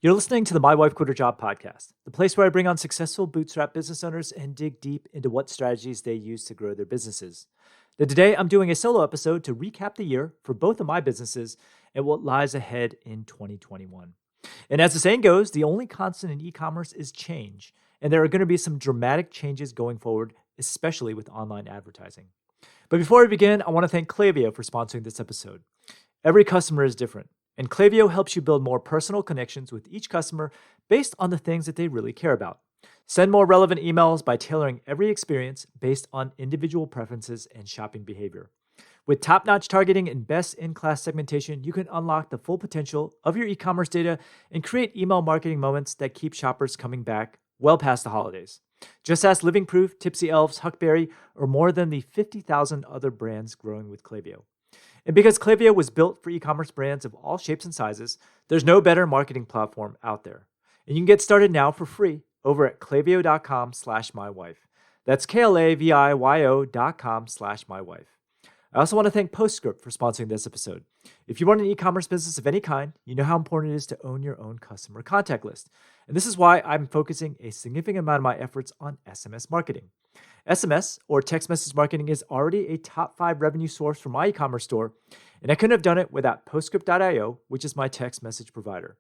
You're listening to the My Wife Quit Her Job podcast, the place where I bring on successful bootstrap business owners and dig deep into what strategies they use to grow their businesses. Now, today, I'm doing a solo episode to recap the year for both of my businesses and what lies ahead in 2021. And as the saying goes, the only constant in e-commerce is change, and there are going to be some dramatic changes going forward, especially with online advertising. But before we begin, I want to thank Klaviyo for sponsoring this episode. Every customer is different, and Klaviyo helps you build more personal connections with each customer based on the things that they really care about. Send more relevant emails by tailoring every experience based on individual preferences and shopping behavior. With top-notch targeting and best-in-class segmentation, you can unlock the full potential of your e-commerce data and create email marketing moments that keep shoppers coming back well past the holidays. Just ask Living Proof, Tipsy Elves, Huckberry, or more than the 50,000 other brands growing with Klaviyo. And because Klaviyo was built for e-commerce brands of all shapes and sizes, there's no better marketing platform out there. And you can get started now for free over at klaviyo.com/mywife. That's klaviyo.com/mywife. I also want to thank Postscript for sponsoring this episode. If you run an e-commerce business of any kind, you know how important it is to own your own customer contact list. And this is why I'm focusing a significant amount of my efforts on SMS marketing. SMS, or text message marketing, is already a top 5 revenue source for my e-commerce store, and I couldn't have done it without Postscript.io, which is my text message provider.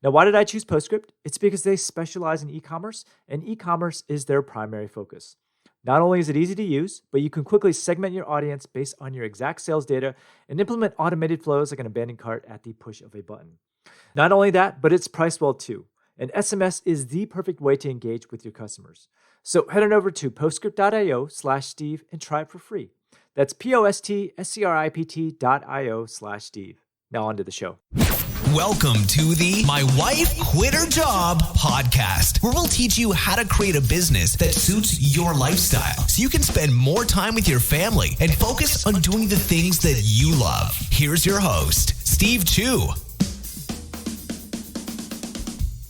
Now, why did I choose Postscript? It's because they specialize in e-commerce, and e-commerce is their primary focus. Not only is it easy to use, but you can quickly segment your audience based on your exact sales data and implement automated flows like an abandoned cart at the push of a button. Not only that, but it's priced well too. And SMS is the perfect way to engage with your customers. So head on over to postscript.io/Steve and try it for free. That's postscript.io/Steve. Now on to the show. Welcome to the My Wife Quit Her Job podcast, where we'll teach you how to create a business that suits your lifestyle so you can spend more time with your family and focus on doing the things that you love. Here's your host, Steve Chu.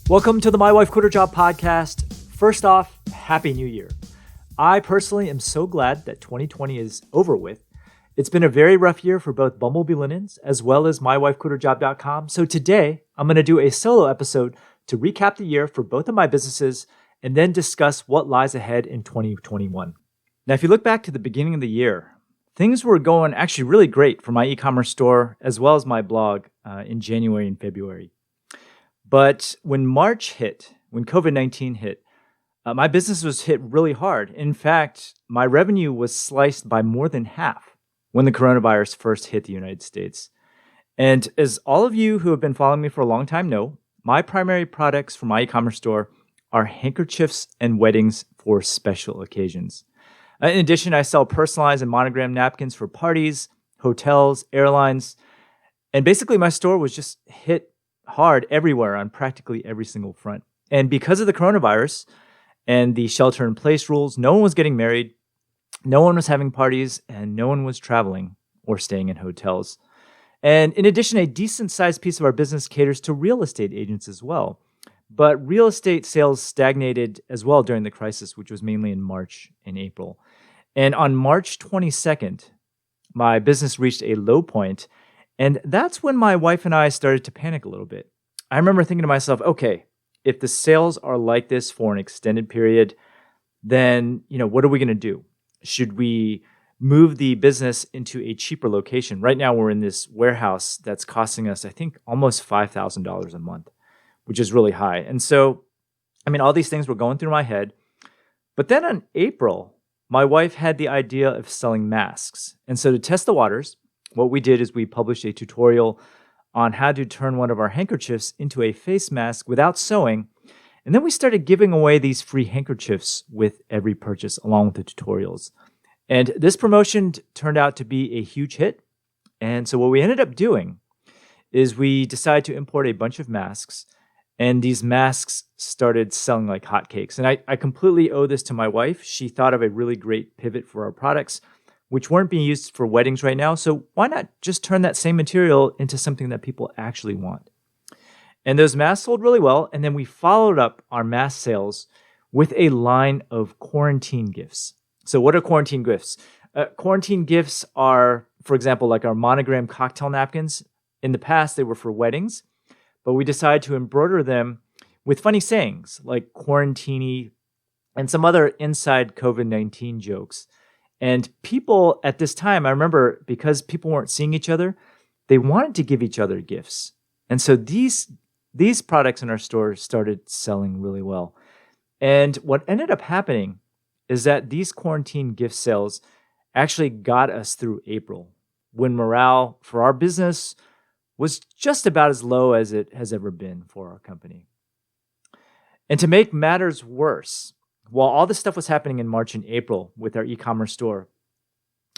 Welcome to the My Wife Quit Her Job podcast. First off, Happy New Year. I personally am so glad that 2020 is over with. It's been a very rough year for both Bumblebee Linens as well as MyWifeQuitHerJob.com. So today, I'm going to do a solo episode to recap the year for both of my businesses and then discuss what lies ahead in 2021. Now, if you look back to the beginning of the year, things were going actually really great for my e-commerce store as well as my blog in January and February. But when March hit, when COVID-19 hit, my business was hit really hard. In fact, my revenue was sliced by more than half when the coronavirus first hit the United States. And as all of you who have been following me for a long time know, my primary products for my e-commerce store are handkerchiefs and weddings for special occasions. In addition, I sell personalized and monogram napkins for parties, hotels, airlines, and basically my store was just hit hard everywhere on practically every single front. And because of the coronavirus and the shelter-in-place rules, no one was getting married, no one was having parties, and no one was traveling or staying in hotels. And in addition, a decent-sized piece of our business caters to real estate agents as well. But real estate sales stagnated as well during the crisis, which was mainly in March and April. And on March 22nd, my business reached a low point, and that's when my wife and I started to panic a little bit. I remember thinking to myself, okay, if the sales are like this for an extended period, then, what are we going to do? Should we move the business into a cheaper location? Right now, we're in this warehouse that's costing us, I think, almost $5,000 a month, which is really high. And so, all these things were going through my head. But then in April, my wife had the idea of selling masks. And so to test the waters, what we did is we published a tutorial on how to turn one of our handkerchiefs into a face mask without sewing. And then we started giving away these free handkerchiefs with every purchase along with the tutorials. And this promotion turned out to be a huge hit. And so what we ended up doing is we decided to import a bunch of masks, and these masks started selling like hotcakes. And I completely owe this to my wife. She thought of a really great pivot for our products, which weren't being used for weddings right now. So why not just turn that same material into something that people actually want? And those masks sold really well. And then we followed up our mask sales with a line of quarantine gifts. So what are quarantine gifts? Quarantine gifts are, for example, like our monogram cocktail napkins. In the past, they were for weddings. but we decided to embroider them with funny sayings like quarantini and some other inside COVID-19 jokes. And people at this time, I remember, because people weren't seeing each other, they wanted to give each other gifts. And so these products in our store started selling really well. And what ended up happening is that these quarantine gift sales actually got us through April, when morale for our business was just about as low as it has ever been for our company. And to make matters worse, while all this stuff was happening in March and April with our e-commerce store,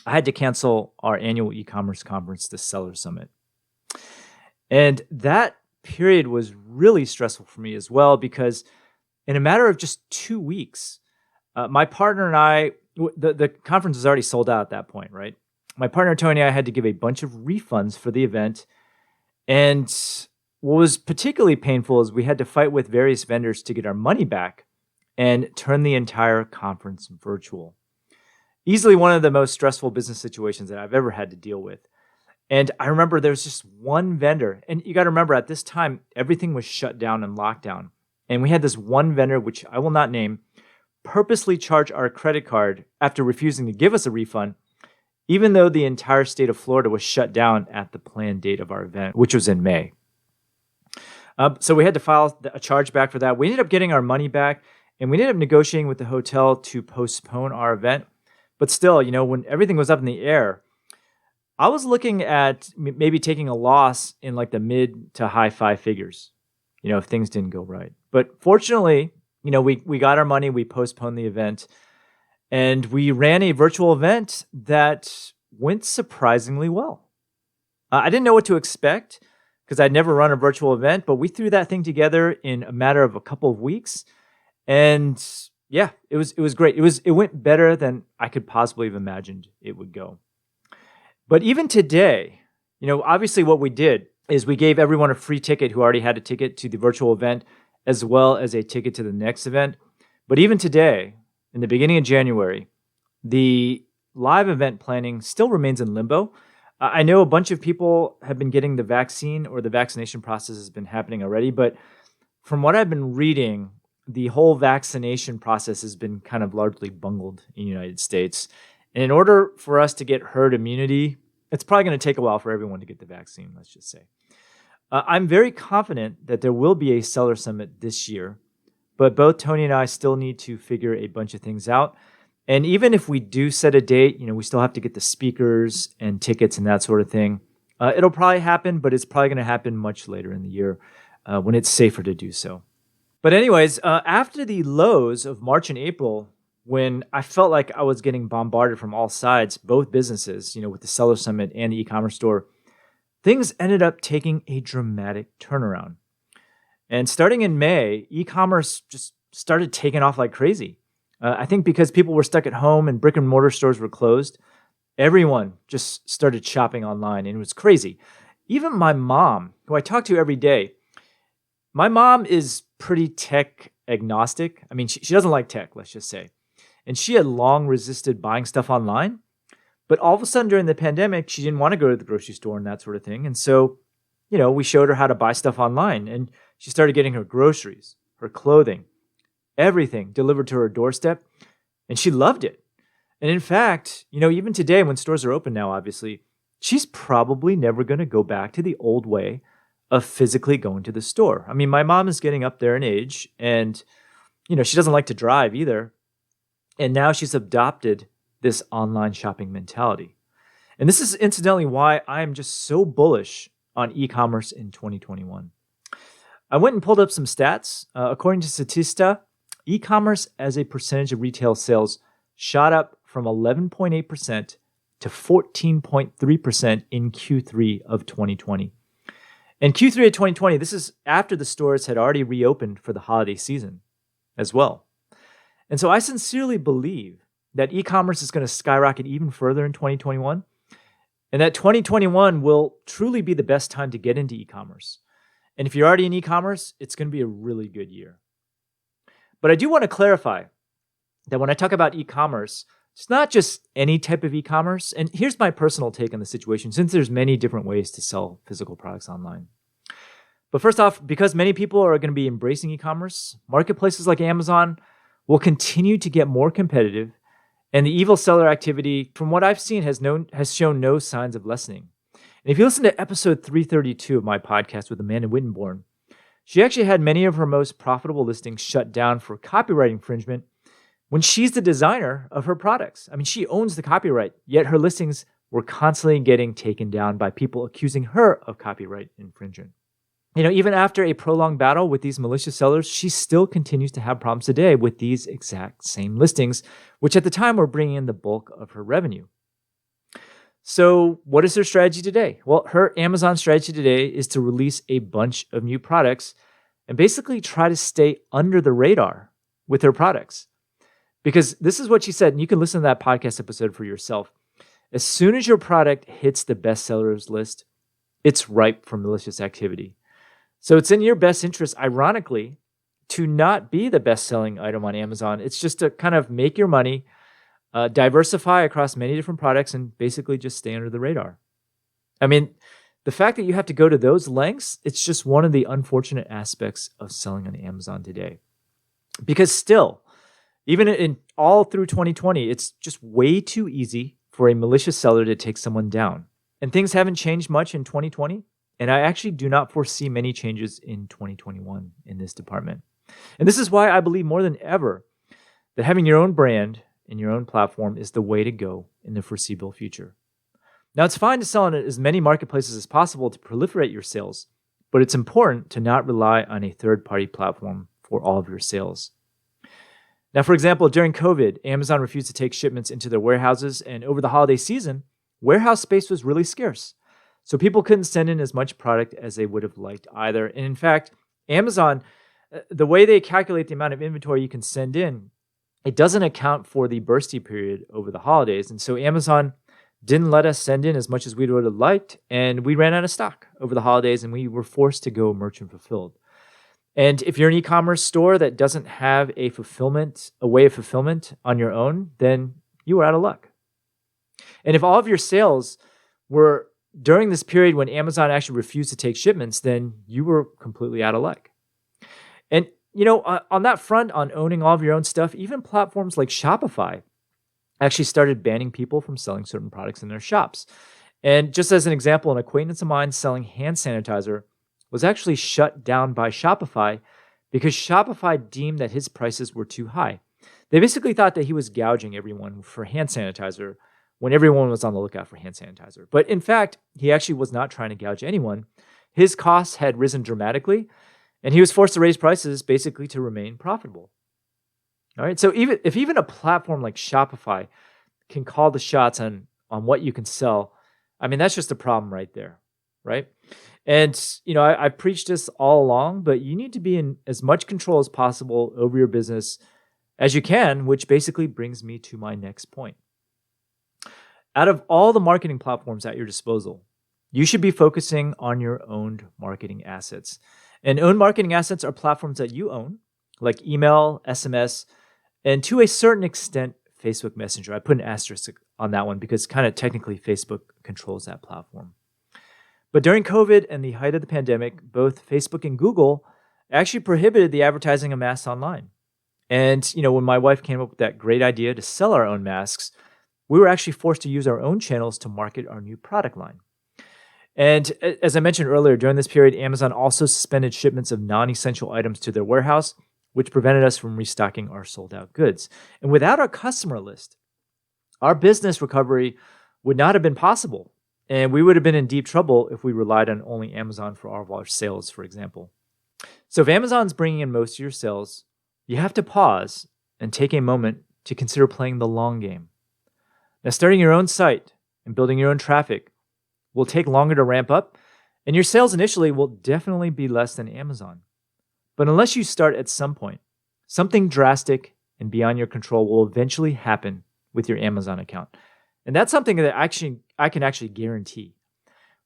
I had to cancel our annual e-commerce conference, the Seller Summit. And that period was really stressful for me as well, because in a matter of just 2 weeks, my partner and I, the conference was already sold out at that point, right? My partner, Tony, and I had to give a bunch of refunds for the event. And what was particularly painful is we had to fight with various vendors to get our money back and turn the entire conference virtual. Easily one of the most stressful business situations that I've ever had to deal with. And I remember there was just one vendor. And you got to remember, at this time, everything was shut down and locked down. And we had this one vendor, which I will not name, purposely charge our credit card after refusing to give us a refund, even though the entire state of Florida was shut down at the planned date of our event, which was in May. So we had to file a charge back for that. We ended up getting our money back, and we ended up negotiating with the hotel to postpone our event. But still, when everything was up in the air, I was looking at maybe taking a loss in like the mid to high 5 figures, if things didn't go right. But fortunately, we got our money, we postponed the event, and we ran a virtual event that went surprisingly well. I didn't know what to expect because I'd never run a virtual event, but we threw that thing together in a matter of a couple of weeks. And yeah, it was great. It went better than I could possibly have imagined it would go. But even today, obviously what we did is we gave everyone a free ticket who already had a ticket to the virtual event, as well as a ticket to the next event. But even today, in the beginning of January, the live event planning still remains in limbo. I know a bunch of people have been getting the vaccine, or the vaccination process has been happening already, but from what I've been reading, the whole vaccination process has been kind of largely bungled in the United States. And in order for us to get herd immunity, it's probably going to take a while for everyone to get the vaccine, let's just say. I'm very confident that there will be a Seller Summit this year, but both Tony and I still need to figure a bunch of things out. And even if we do set a date, we still have to get the speakers and tickets and that sort of thing. It'll probably happen, but it's probably going to happen much later in the year when it's safer to do so. But anyways, after the lows of March and April, when I felt like I was getting bombarded from all sides, both businesses, with the Seller Summit and the e-commerce store, things ended up taking a dramatic turnaround. And starting in May, e-commerce just started taking off like crazy. I think because people were stuck at home and brick and mortar stores were closed, everyone just started shopping online, and it was crazy. Even my mom, who I talk to every day, my mom is pretty tech agnostic. I mean, she doesn't like tech, let's just say. And she had long resisted buying stuff online. But all of a sudden during the pandemic, she didn't want to go to the grocery store and that sort of thing. And so, we showed her how to buy stuff online. And she started getting her groceries, her clothing, everything delivered to her doorstep. And she loved it. And in fact, even today when stores are open now, obviously, she's probably never going to go back to the old way of physically going to the store. I mean, my mom is getting up there in age, and, she doesn't like to drive either. And now she's adopted this online shopping mentality. And this is incidentally why I am just so bullish on e-commerce in 2021. I went and pulled up some stats. According to Statista, e-commerce as a percentage of retail sales shot up from 11.8% to 14.3% in Q3 of 2020. And Q3 of 2020, this is after the stores had already reopened for the holiday season as well. And so I sincerely believe that e-commerce is going to skyrocket even further in 2021, and that 2021 will truly be the best time to get into e-commerce. And if you're already in e-commerce, it's going to be a really good year. But I do want to clarify that when I talk about e-commerce, it's not just any type of e-commerce. And here's my personal take on the situation, since there's many different ways to sell physical products online. But first off, because many people are going to be embracing e-commerce, marketplaces like Amazon will continue to get more competitive, and the evil seller activity, from what I've seen, has shown no signs of lessening. And if you listen to episode 332 of my podcast with Amanda Wittenborn, she actually had many of her most profitable listings shut down for copyright infringement when she's the designer of her products. I mean, she owns the copyright, yet her listings were constantly getting taken down by people accusing her of copyright infringement. Even after a prolonged battle with these malicious sellers, she still continues to have problems today with these exact same listings, which at the time were bringing in the bulk of her revenue. So what is her strategy today? Well, her Amazon strategy today is to release a bunch of new products and basically try to stay under the radar with her products. Because this is what she said, and you can listen to that podcast episode for yourself. As soon as your product hits the bestsellers list, it's ripe for malicious activity. So it's in your best interest, ironically, to not be the best-selling item on Amazon. It's just to kind of make your money, diversify across many different products, and basically just stay under the radar. I mean, the fact that you have to go to those lengths, it's just one of the unfortunate aspects of selling on Amazon today. Because still, even in all through 2020, it's just way too easy for a malicious seller to take someone down. And things haven't changed much in 2020. And I actually do not foresee many changes in 2021 in this department. And this is why I believe more than ever that having your own brand and your own platform is the way to go in the foreseeable future. Now, it's fine to sell on as many marketplaces as possible to proliferate your sales, but it's important to not rely on a third-party platform for all of your sales. Now, for example, during COVID, Amazon refused to take shipments into their warehouses, and over the holiday season, warehouse space was really scarce. So people couldn't send in as much product as they would have liked either. And in fact, Amazon, the way they calculate the amount of inventory you can send in, it doesn't account for the bursty period over the holidays. And so Amazon didn't let us send in as much as we would have liked, and we ran out of stock over the holidays, and we were forced to go merchant fulfilled. And if you're an e-commerce store that doesn't have a way of fulfillment on your own, then you are out of luck. And if all of your sales were during this period when Amazon actually refused to take shipments, then you were completely out of luck. And, on that front, on owning all of your own stuff, even platforms like Shopify actually started banning people from selling certain products in their shops. And just as an example, an acquaintance of mine selling hand sanitizer was actually shut down by Shopify because Shopify deemed that his prices were too high. They basically thought that he was gouging everyone for hand sanitizer when everyone was on the lookout for hand sanitizer. But in fact, he actually was not trying to gouge anyone. His costs had risen dramatically, and he was forced to raise prices basically to remain profitable. All right, so even a platform like Shopify can call the shots on what you can sell, I mean, that's just a problem right there, right? And, I've preached this all along, but you need to be in as much control as possible over your business as you can, which basically brings me to my next point. Out of all the marketing platforms at your disposal, you should be focusing on your owned marketing assets. And owned marketing assets are platforms that you own, like email, SMS, and to a certain extent, Facebook Messenger. I put an asterisk on that one because kind of technically Facebook controls that platform. But during COVID and the height of the pandemic, both Facebook and Google actually prohibited the advertising of masks online. And, when my wife came up with that great idea to sell our own masks, we were actually forced to use our own channels to market our new product line. And as I mentioned earlier, during this period, Amazon also suspended shipments of non-essential items to their warehouse, which prevented us from restocking our sold-out goods. And without our customer list, our business recovery would not have been possible. And we would have been in deep trouble if we relied on only Amazon for all of our sales, for example. So if Amazon's bringing in most of your sales, you have to pause and take a moment to consider playing the long game. Now, starting your own site and building your own traffic will take longer to ramp up, and your sales initially will definitely be less than Amazon. But unless you start at some point, something drastic and beyond your control will eventually happen with your Amazon account. And that's something that I can actually guarantee.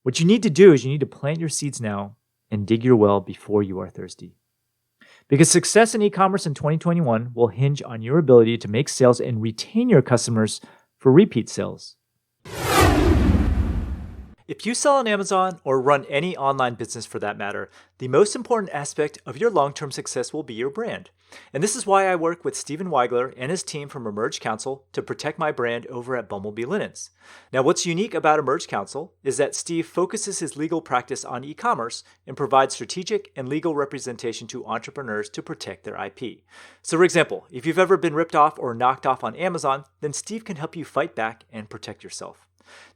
What you need to do is you need to plant your seeds now and dig your well before you are thirsty. Because success in e-commerce in 2021 will hinge on your ability to make sales and retain your customers for repeat sales. If you sell on Amazon or run any online business for that matter, the most important aspect of your long-term success will be your brand. And this is why I work with Stephen Weigler and his team from Emerge Counsel to protect my brand over at Bumblebee Linens. Now, what's unique about Emerge Counsel is that Steve focuses his legal practice on e-commerce and provides strategic and legal representation to entrepreneurs to protect their IP. So, for example, if you've ever been ripped off or knocked off on Amazon, then Steve can help you fight back and protect yourself.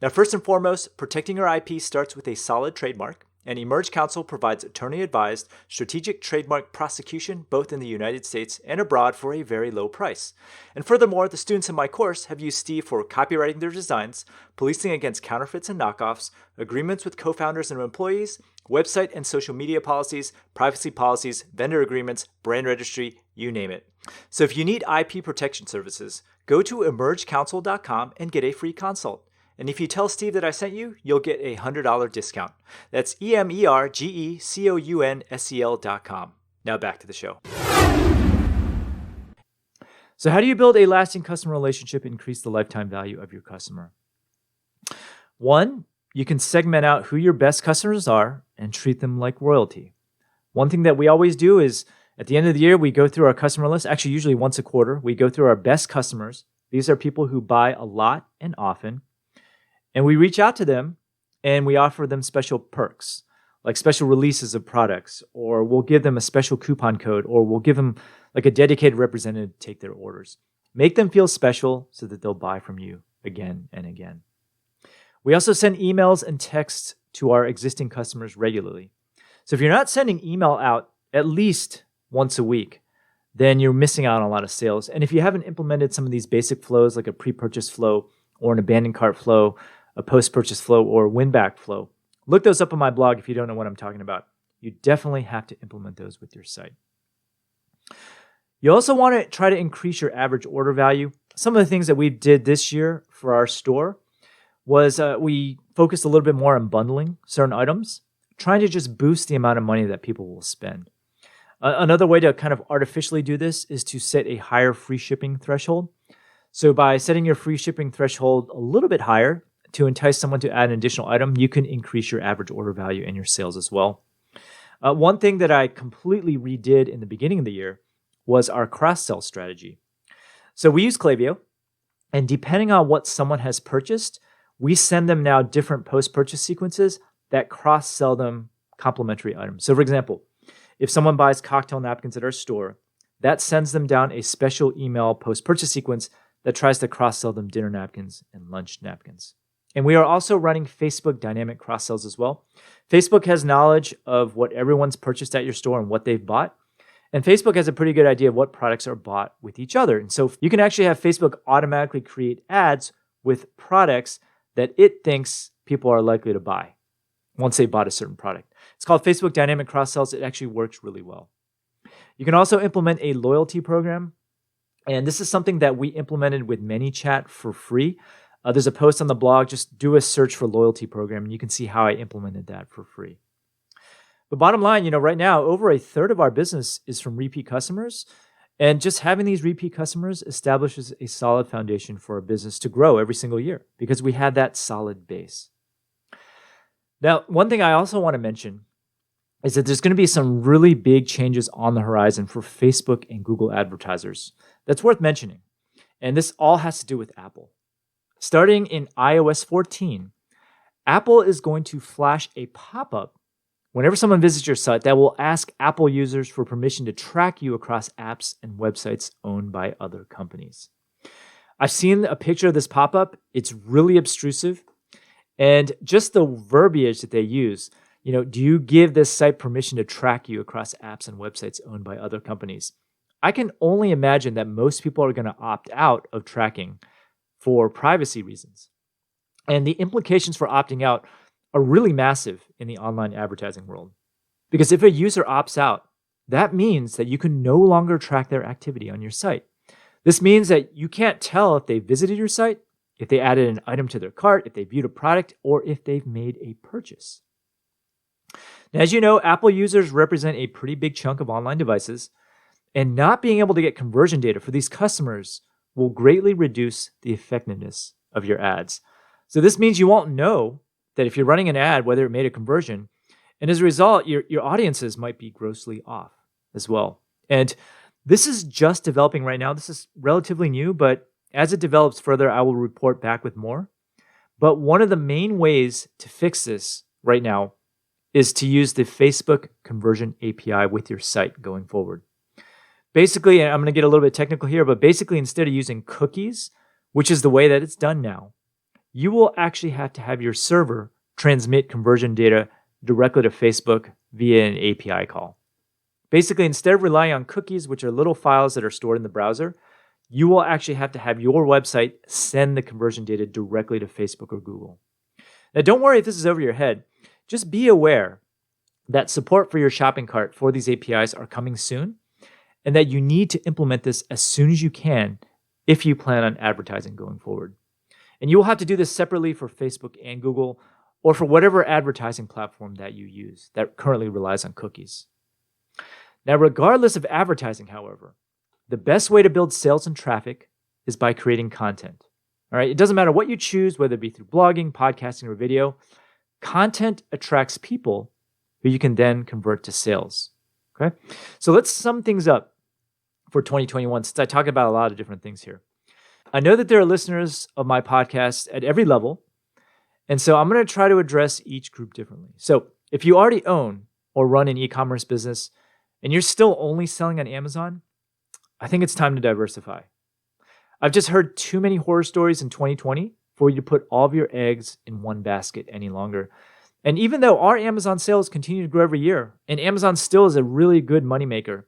Now, first and foremost, protecting your IP starts with a solid trademark, and Emerge Counsel provides attorney-advised strategic trademark prosecution both in the United States and abroad for a very low price. And furthermore, the students in my course have used Steve for copywriting their designs, policing against counterfeits and knockoffs, agreements with co-founders and employees, website and social media policies, privacy policies, vendor agreements, brand registry, you name it. So if you need IP protection services, go to emergecounsel.com and get a free consult. And if you tell Steve that I sent you, you'll get a $100 discount. That's emergecounsel.com. Now back to the show. So how do you build a lasting customer relationship and increase the lifetime value of your customer? One, you can segment out who your best customers are and treat them like royalty. One thing that we always do is at the end of the year, we go through our customer list. Actually, usually once a quarter, we go through our best customers. These are people who buy a lot and often. And we reach out to them and we offer them special perks, like special releases of products, or we'll give them a special coupon code, or we'll give them like a dedicated representative to take their orders. Make them feel special so that they'll buy from you again and again. We also send emails and texts to our existing customers regularly. So if you're not sending email out at least once a week, then you're missing out on a lot of sales. And if you haven't implemented some of these basic flows, like a pre-purchase flow or an abandoned cart flow, a post-purchase flow, or win-back flow, look those up on my blog if you don't know what I'm talking about. You definitely have to implement those with your site. You also want to try to increase your average order value. Some of the things that we did this year for our store was we focused a little bit more on bundling certain items, trying to just boost the amount of money that people will spend. Another way to kind of artificially do this is to set a higher free shipping threshold. So by setting your free shipping threshold a little bit higher to entice someone to add an additional item, you can increase your average order value and your sales as well. One thing that I completely redid in the beginning of the year was our cross-sell strategy. So we use Klaviyo, and depending on what someone has purchased, we send them now different post-purchase sequences that cross-sell them complementary items. So for example, if someone buys cocktail napkins at our store, that sends them down a special email post-purchase sequence that tries to cross-sell them dinner napkins and lunch napkins. And we are also running Facebook dynamic cross-sells as well. Facebook has knowledge of what everyone's purchased at your store and what they've bought. And Facebook has a pretty good idea of what products are bought with each other. And so you can actually have Facebook automatically create ads with products that it thinks people are likely to buy once they bought a certain product. It's called Facebook Dynamic Cross-Sells. It actually works really well. You can also implement a loyalty program. And this is something that we implemented with ManyChat for free. There's a post on the blog. Just do a search for loyalty program, and you can see how I implemented that for free. But bottom line, right now, over a third of our business is from repeat customers. And just having these repeat customers establishes a solid foundation for our business to grow every single year because we had that solid base. Now, one thing I also want to mention is that there's going to be some really big changes on the horizon for Facebook and Google advertisers. That's worth mentioning. And this all has to do with Apple. Starting in iOS 14, Apple is going to flash a pop-up whenever someone visits your site that will ask Apple users for permission to track you across apps and websites owned by other companies. I've seen a picture of this pop-up. It's really obtrusive. And just the verbiage that they use, do you give this site permission to track you across apps and websites owned by other companies? I can only imagine that most people are going to opt out of tracking for privacy reasons. And the implications for opting out are really massive in the online advertising world. Because if a user opts out, that means that you can no longer track their activity on your site. This means that you can't tell if they visited your site, if they added an item to their cart, if they viewed a product, or if they've made a purchase. Now, as you know, Apple users represent a pretty big chunk of online devices, and not being able to get conversion data for these customers will greatly reduce the effectiveness of your ads. So this means you won't know that if you're running an ad, whether it made a conversion, and as a result, your audiences might be grossly off as well. And this is just developing right now. This is relatively new, but as it develops further, I will report back with more. But one of the main ways to fix this right now is to use the Facebook Conversion API with your site going forward. Basically, and I'm going to get a little bit technical here, but basically instead of using cookies, which is the way that it's done now, you will actually have to have your server transmit conversion data directly to Facebook via an API call. Basically, instead of relying on cookies, which are little files that are stored in the browser, you will actually have to have your website send the conversion data directly to Facebook or Google. Now, don't worry if this is over your head. Just be aware that support for your shopping cart for these APIs are coming soon, and that you need to implement this as soon as you can if you plan on advertising going forward. And you will have to do this separately for Facebook and Google, or for whatever advertising platform that you use that currently relies on cookies. Now, regardless of advertising, however, the best way to build sales and traffic is by creating content. All right, it doesn't matter what you choose, whether it be through blogging, podcasting, or video. Content attracts people who you can then convert to sales. Okay, so let's sum things up for 2021, since I talk about a lot of different things here. I know that there are listeners of my podcast at every level, and so I'm going to try to address each group differently. So if you already own or run an e-commerce business and you're still only selling on Amazon, I think it's time to diversify. I've just heard too many horror stories in 2020 for you to put all of your eggs in one basket any longer. And even though our Amazon sales continue to grow every year, and Amazon still is a really good moneymaker,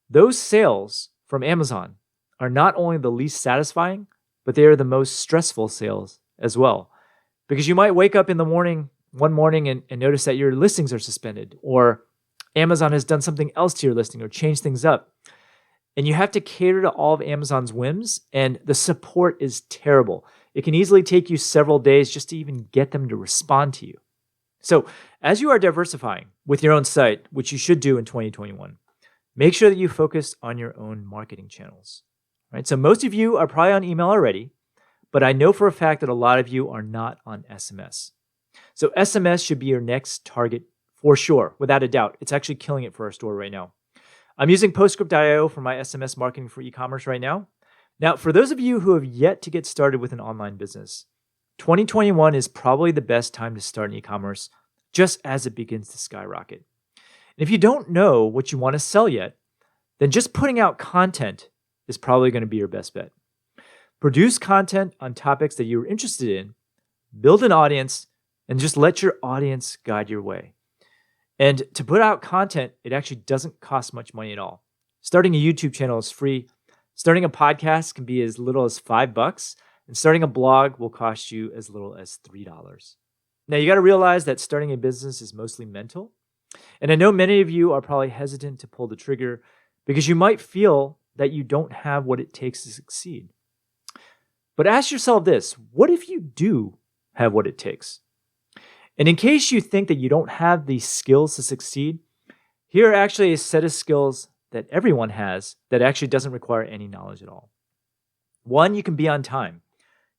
those sales from Amazon are not only the least satisfying, but they are the most stressful sales as well. Because you might wake up in the morning, one morning, and notice that your listings are suspended, or Amazon has done something else to your listing or changed things up. And you have to cater to all of Amazon's whims, and the support is terrible. It can easily take you several days just to even get them to respond to you. So as you are diversifying with your own site, which you should do in 2021, make sure that you focus on your own marketing channels. Right? So most of you are probably on email already, but I know for a fact that a lot of you are not on SMS. So SMS should be your next target for sure, without a doubt. It's actually killing it for our store right now. I'm using Postscript.io for my SMS marketing for e-commerce right now. Now, for those of you who have yet to get started with an online business, 2021 is probably the best time to start in e-commerce just as it begins to skyrocket. And if you don't know what you want to sell yet, then just putting out content is probably going to be your best bet. Produce content on topics that you're interested in, build an audience, and just let your audience guide your way. And to put out content, it actually doesn't cost much money at all. Starting a YouTube channel is free. Starting a podcast can be as little as $5, and starting a blog will cost you as little as $3. Now, you got to realize that starting a business is mostly mental. And I know many of you are probably hesitant to pull the trigger because you might feel that you don't have what it takes to succeed. But ask yourself this: what if you do have what it takes? And in case you think that you don't have the skills to succeed, here are actually a set of skills that everyone has that actually doesn't require any knowledge at all. One, you can be on time.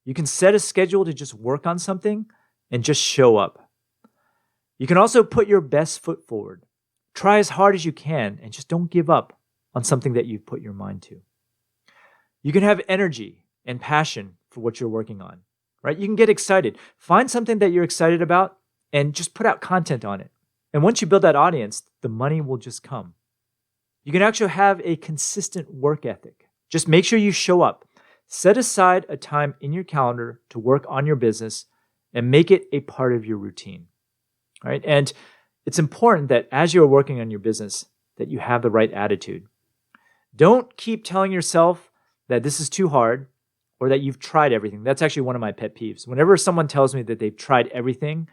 You can set a schedule to just work on something and just show up. You can also put your best foot forward. Try as hard as you can and just don't give up on something that you've put your mind to. You can have energy and passion for what you're working on, right? You can get excited. Find something that you're excited about and just put out content on it. And once you build that audience, the money will just come. You can actually have a consistent work ethic. Just make sure you show up. Set aside a time in your calendar to work on your business and make it a part of your routine. All right? And it's important that as you're working on your business, that you have the right attitude. Don't keep telling yourself that this is too hard or that you've tried everything. That's actually one of my pet peeves. Whenever someone tells me that they've tried everything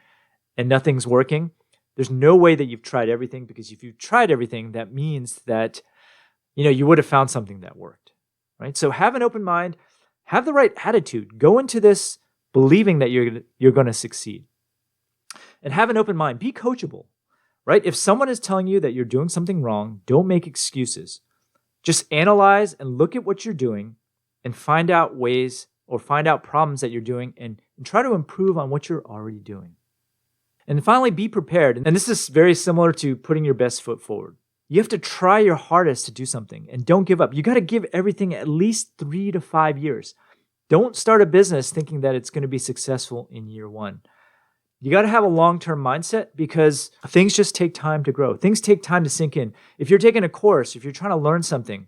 and nothing's working, there's no way that you've tried everything, because if you've tried everything, that means that you would have found something that worked. Right? So have an open mind, have the right attitude. Go into this believing that you're going to succeed. And have an open mind. Be coachable. Right? If someone is telling you that you're doing something wrong, don't make excuses. Just analyze and look at what you're doing and find out ways or find out problems that you're doing and try to improve on what you're already doing. And finally, be prepared. And this is very similar to putting your best foot forward. You have to try your hardest to do something and don't give up. You got to give everything at least 3 to 5 years. Don't start a business thinking that it's going to be successful in year one. You got to have a long-term mindset because things just take time to grow. Things take time to sink in. If you're taking a course, if you're trying to learn something,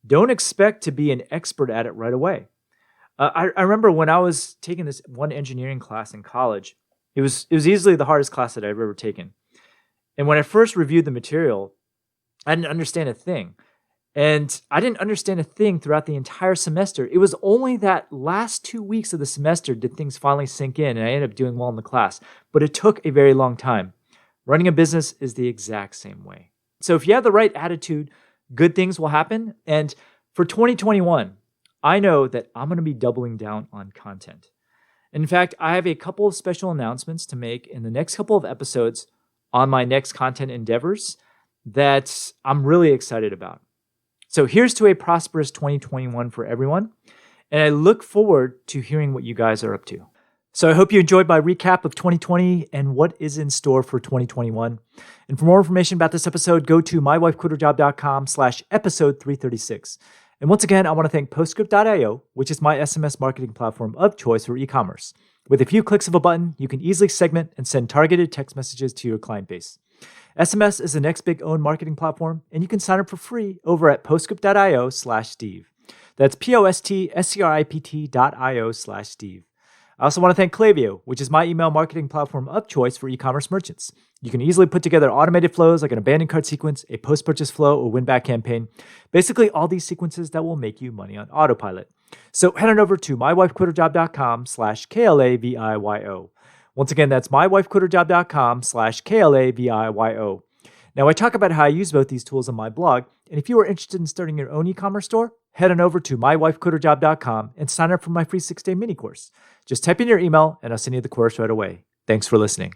don't expect to be an expert at it right away. I remember when I was taking this one engineering class in college, it was easily the hardest class that I've ever taken. And when I first reviewed the material, I didn't understand a thing. And I didn't understand a thing throughout the entire semester. It was only that last 2 weeks of the semester did things finally sink in, and I ended up doing well in the class. But it took a very long time. Running a business is the exact same way. So if you have the right attitude, good things will happen. And for 2021, I know that I'm going to be doubling down on content. In fact, I have a couple of special announcements to make in the next couple of episodes on my next content endeavors that I'm really excited about. So here's to a prosperous 2021 for everyone. And I look forward to hearing what you guys are up to. So I hope you enjoyed my recap of 2020 and what is in store for 2021. And for more information about this episode, go to mywifequitterjob.com/episode 336. And once again, I want to thank Postscript.io, which is my SMS marketing platform of choice for e-commerce. With a few clicks of a button, you can easily segment and send targeted text messages to your client base. SMS is the next big owned marketing platform, and you can sign up for free over at postscript.io/Steve. That's postscript.io/Steve. I also want to thank Klaviyo, which is my email marketing platform of choice for e-commerce merchants. You can easily put together automated flows like an abandoned cart sequence, a post-purchase flow, or win-back campaign. Basically, all these sequences that will make you money on autopilot. So head on over to mywifequitterjob.com/KLAVIYO. Once again, that's mywifequitterjob.com/KLAVIYO. Now, I talk about how I use both these tools on my blog, and if you are interested in starting your own e-commerce store, head on over to mywifequitterjob.com and sign up for my free 6-day mini course. Just type in your email, and I'll send you the course right away. Thanks for listening.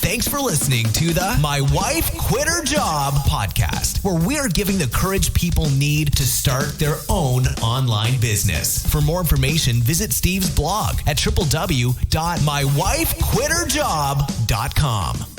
Thanks for listening to the My Wife Quit Her Job podcast, where we are giving the courage people need to start their own online business. For more information, visit Steve's blog at www.mywifequitterjob.com.